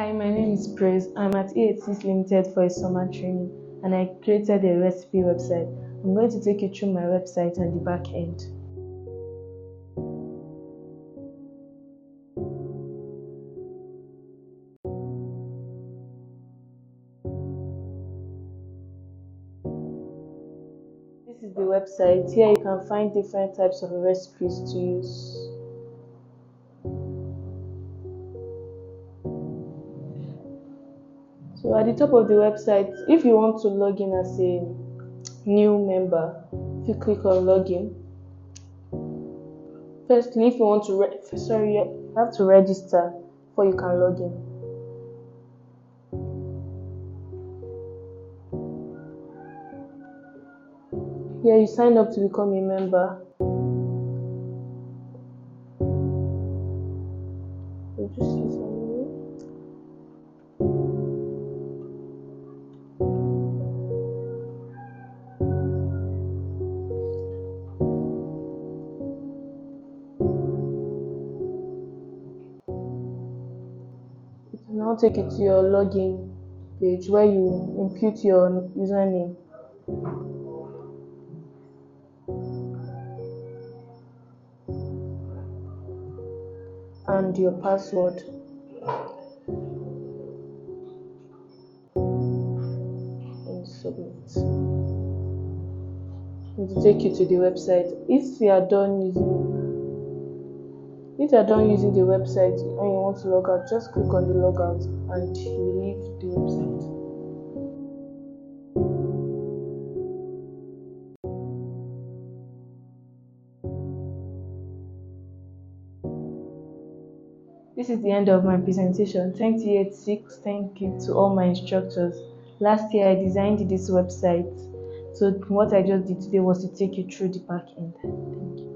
Hi, my name is Praise. I'm at EHS Limited for a summer training and I created a recipe website. I'm going to take you through my website and the back end. This is the website. Here you can find different types of recipes to use. So at the top of the website, if you want to log in as a new member, if you click on login, firstly, if you want to you have to register before you can log in. Here you sign up to become a member. So just use your name. It will now take you to your login page where you input your username. And your password. And submit. It will take you to the website. If you are done using the website and you want to log out, just click on the logout and you will leave the website. This is the end of my presentation. Thank you, EHS. Thank you to all my instructors. Last year I designed this website. So what I just did today was to take you through the back end. Thank you.